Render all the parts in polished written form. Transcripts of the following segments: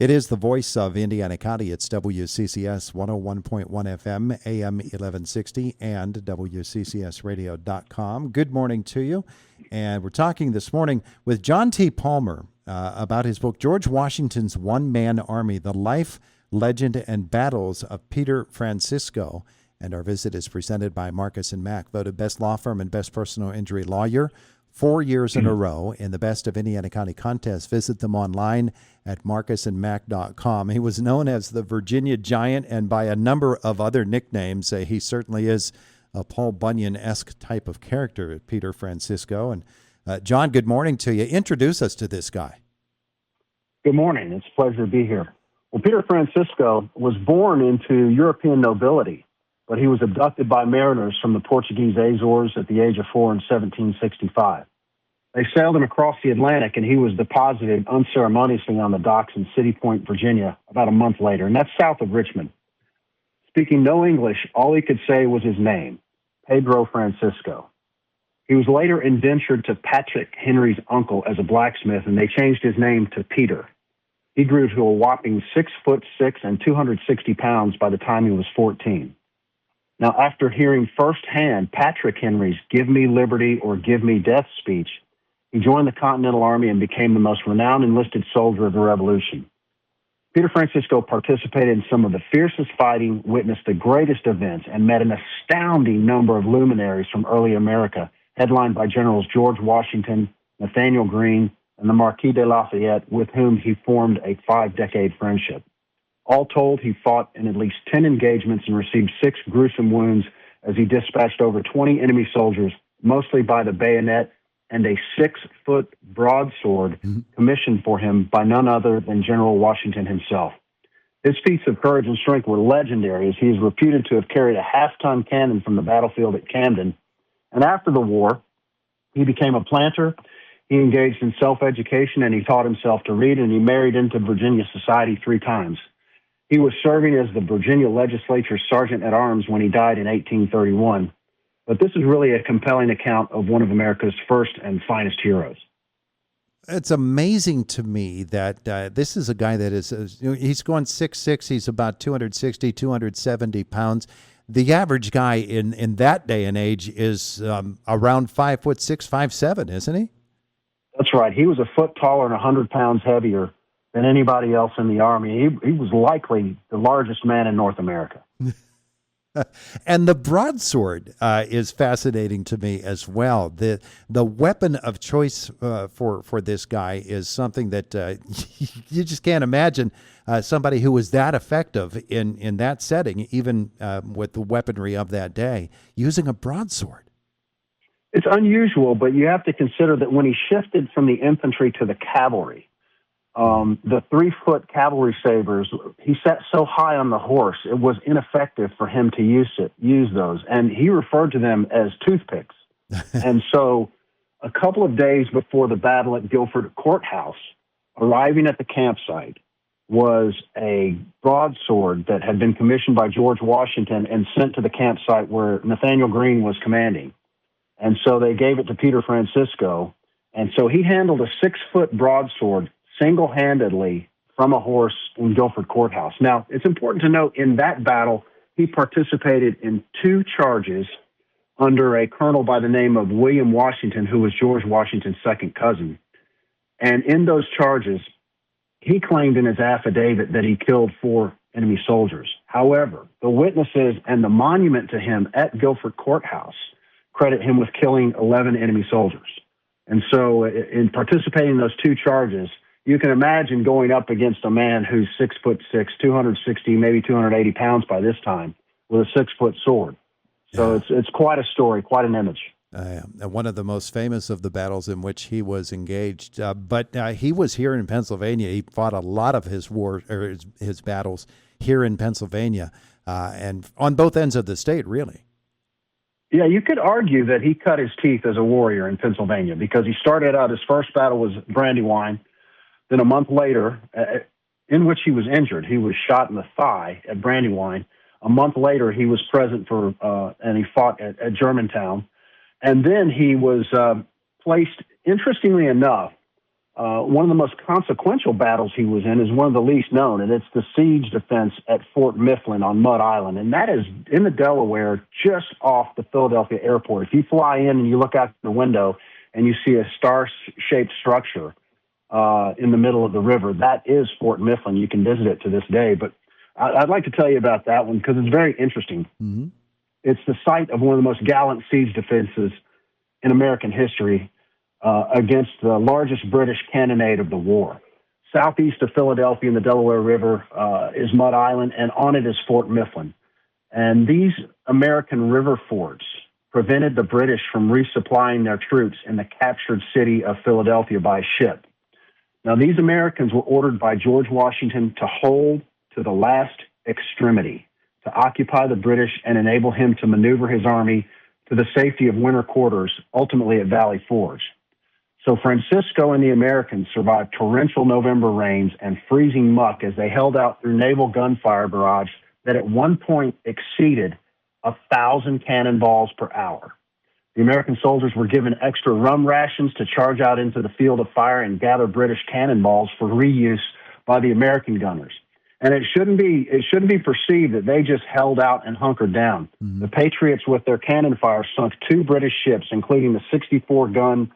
It is the voice of Indiana County. It's WCCS 101.1 FM, AM 1160, and WCCSradio.com. Good morning to you. And we're talking this morning with John T. Palmer about his book, George Washington's One-Man Army, The Life, Legend, and Battles of Peter Francisco. And our visit is presented by Marcus & Mack, voted best law firm and best personal injury lawyer 4 years in a row in the Best of Indiana County contest. Visit them online at marcusandmack.com. He was known as the Virginia Giant and by a number of other nicknames. He certainly is a Paul Bunyan-esque type of character, Peter Francisco. And John, good morning to you. Introduce us to this guy. Good morning. It's a pleasure to be here. Well, Peter Francisco was born into European nobility, but he was abducted by mariners from the Portuguese Azores at the age of 4 in 1765. They sailed him across the Atlantic, and he was deposited unceremoniously on the docks in City Point, Virginia, about a month later, and that's south of Richmond. Speaking no English, all he could say was his name, Pedro Francisco. He was later indentured to Patrick Henry's uncle as a blacksmith, and they changed his name to Peter. He grew to a whopping 6'6" and 260 pounds by the time he was 14. Now, after hearing firsthand Patrick Henry's "Give me liberty or give me death" speech, he joined the Continental Army and became the most renowned enlisted soldier of the Revolution. Peter Francisco participated in some of the fiercest fighting, witnessed the greatest events, and met an astounding number of luminaries from early America, headlined by Generals George Washington, Nathaniel Greene, and the Marquis de Lafayette, with whom he formed a 5-decade friendship. All told, he fought in at least 10 engagements and received 6 gruesome wounds as he dispatched over 20 enemy soldiers, mostly by the bayonet, and a 6-foot broadsword commissioned for him by none other than General Washington himself. His feats of courage and strength were legendary, as he is reputed to have carried a half-ton cannon from the battlefield at Camden. And after the war, he became a planter. He engaged in self-education, and he taught himself to read, and he married into Virginia society 3 times. He was serving as the Virginia legislature's sergeant-at-arms when he died in 1831. But this is really a compelling account of one of America's first and finest heroes. It's amazing to me that this is a guy that is, he's going 6'6", he's about 260, 270 pounds. The average guy in that day and age is around 5'6", 5'7", isn't he? That's right. He was a foot taller and 100 pounds heavier than anybody else in the Army. He was likely the largest man in North America. And the broadsword is fascinating to me as well. The weapon of choice for this guy is something that you just can't imagine somebody who was that effective in that setting, even with the weaponry of that day, using a broadsword. It's unusual, but you have to consider that when he shifted from the infantry to the cavalry, the 3-foot cavalry sabers, he sat so high on the horse, it was ineffective for him to use those. And he referred to them as toothpicks. And so a couple of days before the battle at Guilford Courthouse, arriving at the campsite was a broadsword that had been commissioned by George Washington and sent to the campsite where Nathaniel Greene was commanding. And so they gave it to Peter Francisco. And so he handled a 6-foot broadsword single-handedly from a horse in Guilford Courthouse. Now, it's important to note in that battle, he participated in 2 charges under a colonel by the name of William Washington, who was George Washington's second cousin. And in those charges, he claimed in his affidavit that he killed 4 enemy soldiers. However, the witnesses and the monument to him at Guilford Courthouse credit him with killing 11 enemy soldiers. And so in participating in those 2 charges, you can imagine going up against a man who's 6'6", 260, maybe 280 pounds by this time, with a 6-foot sword. So it's quite a story, quite an image. One of the most famous of the battles in which he was engaged. But he was here in Pennsylvania. He fought a lot of his his battles here in Pennsylvania, and on both ends of the state, really. Yeah, you could argue that he cut his teeth as a warrior in Pennsylvania, because he started out, his first battle was Brandywine. Then a month later, in which he was injured, he was shot in the thigh at Brandywine. A month later, he was present and he fought at Germantown. And then he was placed, interestingly enough, one of the most consequential battles he was in is one of the least known, and it's the siege defense at Fort Mifflin on Mud Island. And that is in the Delaware, just off the Philadelphia airport. If you fly in and you look out the window and you see a star-shaped structure in the middle of the river, that is Fort Mifflin. You can visit it to this day. But I'd like to tell you about that one because it's very interesting. Mm-hmm. It's the site of one of the most gallant siege defenses in American history against the largest British cannonade of the war. Southeast of Philadelphia in the Delaware River is Mud Island, and on it is Fort Mifflin. And these American river forts prevented the British from resupplying their troops in the captured city of Philadelphia by ship. Now, these Americans were ordered by George Washington to hold to the last extremity, to occupy the British and enable him to maneuver his army to the safety of winter quarters, ultimately at Valley Forge. So Francisco and the Americans survived torrential November rains and freezing muck as they held out through naval gunfire barrage that at one point exceeded 1,000 cannonballs per hour. The American soldiers were given extra rum rations to charge out into the field of fire and gather British cannonballs for reuse by the American gunners. And it shouldn't be perceived that they just held out and hunkered down. Mm-hmm. The Patriots, with their cannon fire, sunk 2 British ships, including the 64-gun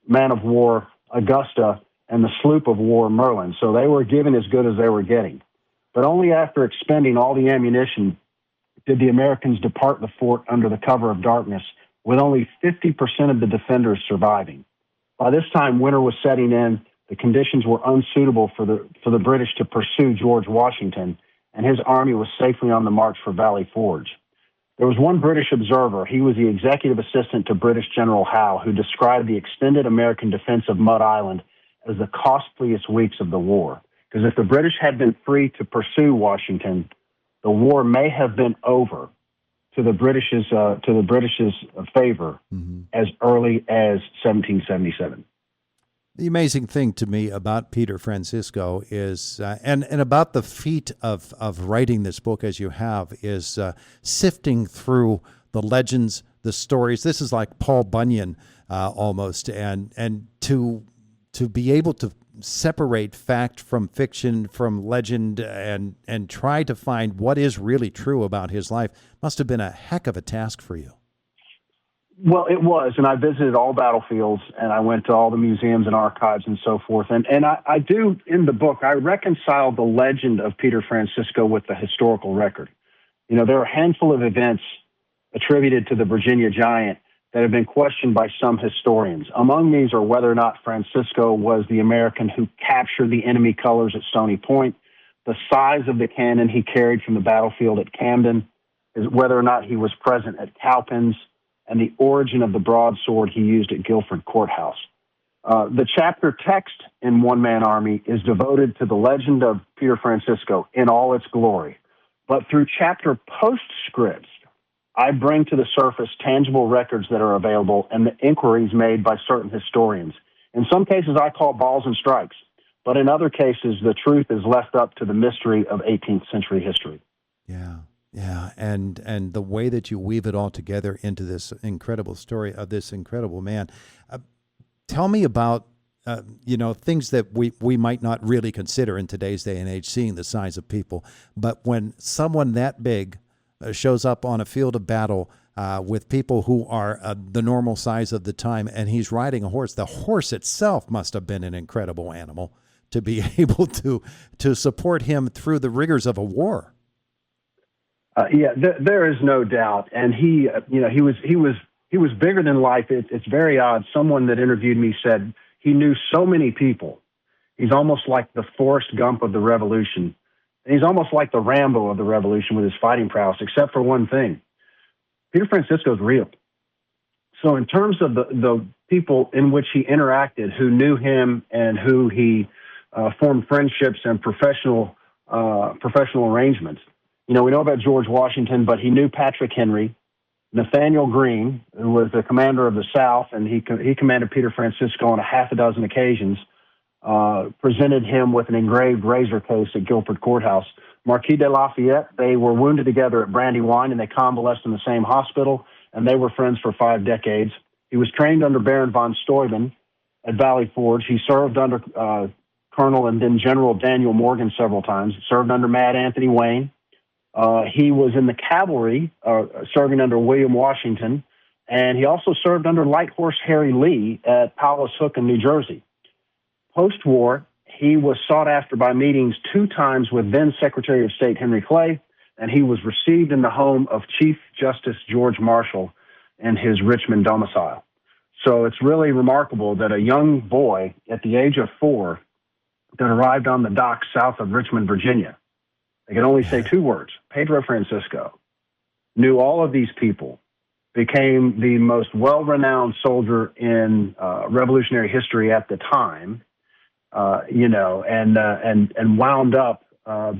man of war Augusta and the sloop of war Merlin. So they were given as good as they were getting. But only after expending all the ammunition did the Americans depart the fort under the cover of darkness, with only 50% of the defenders surviving. By this time, winter was setting in. The conditions were unsuitable for the British to pursue George Washington, and his army was safely on the march for Valley Forge. There was one British observer. He was the executive assistant to British General Howe, who described the extended American defense of Mud Island as the costliest weeks of the war. Because if the British had been free to pursue Washington, the war may have been over to the British's favor as early as 1777. The amazing thing to me about Peter Francisco is, and about the feat of writing this book as you have, is sifting through the legends, the stories. This is like Paul Bunyan almost, and to be able to separate fact from fiction, from legend, and try to find what is really true about his life must have been a heck of a task for you. Well, it was, and I visited all battlefields, and I went to all the museums and archives and so forth. And I do, in the book, I reconcile the legend of Peter Francisco with the historical record. You know, there are a handful of events attributed to the Virginia Giant that have been questioned by some historians. Among these are whether or not Francisco was the American who captured the enemy colors at Stony Point, the size of the cannon he carried from the battlefield at Camden, is whether or not he was present at Cowpens, and the origin of the broadsword he used at Guilford Courthouse. The chapter text in One Man Army is devoted to the legend of Peter Francisco in all its glory. But through chapter postscripts, I bring to the surface tangible records that are available and the inquiries made by certain historians. In some cases, I call balls and strikes, but in other cases, the truth is left up to the mystery of 18th century history. Yeah, and the way that you weave it all together into this incredible story of this incredible man. Tell me about, things that we might not really consider in today's day and age, seeing the size of people. But when someone that big shows up on a field of battle with people who are the normal size of the time, and he's riding a horse, the horse itself must have been an incredible animal to be able to support him through the rigors of a war. There is no doubt, and he was bigger than life. It's very odd. Someone that interviewed me said he knew so many people. He's almost like the Forrest Gump of the Revolution. And he's almost like the Rambo of the Revolution with his fighting prowess, except for one thing: Peter Francisco's real. So, in terms of the people in which he interacted, who knew him and who he formed friendships and professional arrangements. You know, we know about George Washington, but he knew Patrick Henry, Nathaniel Greene, who was the commander of the South, and he commanded Peter Francisco on a half a dozen occasions, presented him with an engraved razor case at Guilford Courthouse. Marquis de Lafayette, they were wounded together at Brandywine, and they convalesced in the same hospital, and they were friends for 5 decades. He was trained under Baron von Steuben, at Valley Forge. He served under Colonel and then General Daniel Morgan several times, served under Mad Anthony Wayne. He was in the cavalry, serving under William Washington, and he also served under Light Horse Harry Lee at Paulus Hook in New Jersey. Post-war, he was sought after by meetings 2 times with then Secretary of State Henry Clay, and he was received in the home of Chief Justice George Marshall in his Richmond domicile. So it's really remarkable that a young boy at the age of 4 that arrived on the docks south of Richmond, Virginia, they could only say 2 words, Pedro Francisco, knew all of these people, became the most well-renowned soldier in Revolutionary history at the time, and wound up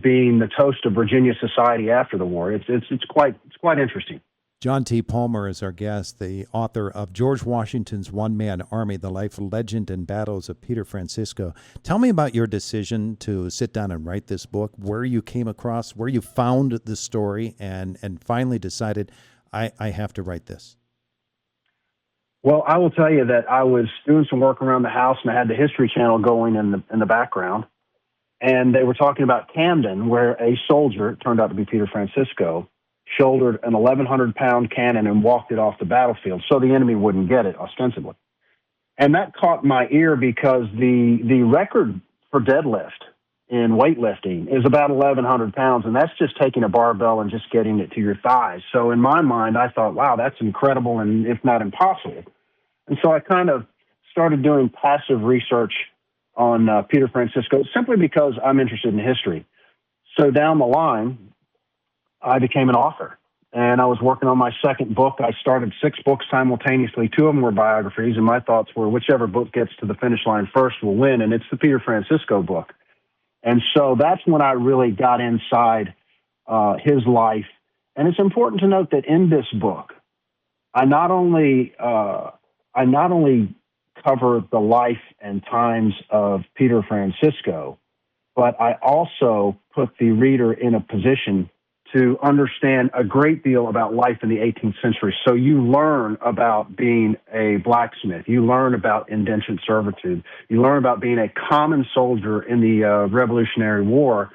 being the toast of Virginia society after the war. It's quite interesting. John T. Palmer is our guest, the author of George Washington's One-Man Army, The Life, Legend, and Battles of Peter Francisco. Tell me about your decision to sit down and write this book, where you came across, where you found the story, and finally decided, I have to write this. Well, I will tell you that I was doing some work around the house, and I had the History Channel going in the background, and they were talking about Camden, where a soldier, it turned out to be Peter Francisco, shouldered an 1,100-pound cannon and walked it off the battlefield so the enemy wouldn't get it, ostensibly. And that caught my ear because the record for deadlift in weightlifting is about 1,100 pounds, and that's just taking a barbell and just getting it to your thighs. So in my mind, I thought, wow, that's incredible and if not impossible. And so I kind of started doing passive research on Peter Francisco simply because I'm interested in history. So down the line, I became an author, and I was working on my second book. I started 6 books simultaneously. 2 of them were biographies, and my thoughts were whichever book gets to the finish line first will win, and it's the Peter Francisco book. And so that's when I really got inside his life. And it's important to note that in this book, I not only cover the life and times of Peter Francisco, but I also put the reader in a position to understand a great deal about life in the 18th century. So you learn about being a blacksmith. You learn about indentured servitude. You learn about being a common soldier in the Revolutionary War,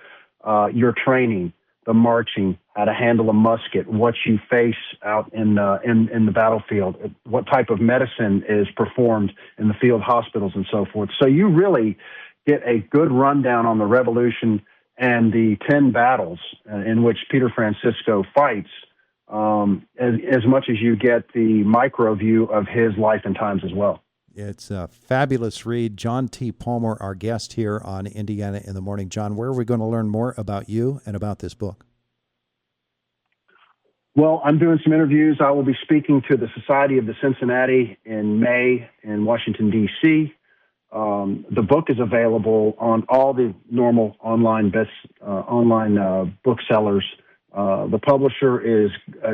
your training, the marching, how to handle a musket, what you face out in the battlefield, what type of medicine is performed in the field hospitals and so forth. So you really get a good rundown on the Revolution and the 10 battles in which Peter Francisco fights, as much as you get the micro view of his life and times as well. It's a fabulous read. John T. Palmer, our guest here on Indiana in the Morning. John, where are we going to learn more about you and about this book? Well, I'm doing some interviews. I will be speaking to the Society of the Cincinnati in May in Washington, D.C., the book is available on all the normal online booksellers. The publisher is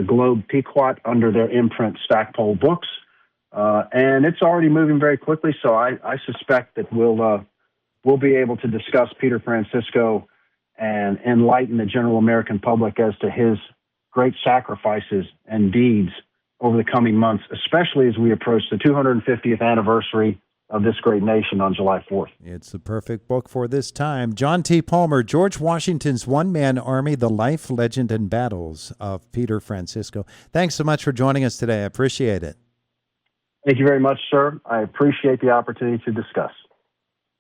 Globe Pequot under their imprint Stackpole Books, and it's already moving very quickly. So I suspect that we'll be able to discuss Peter Francisco and enlighten the general American public as to his great sacrifices and deeds over the coming months, especially as we approach the 250th anniversary of this great nation on July 4th. It's the perfect book for this time. John T. Palmer, George Washington's One-Man Army, The Life, Legend, and Battles of Peter Francisco. Thanks so much for joining us today. I appreciate it. Thank you very much, sir. I appreciate the opportunity to discuss.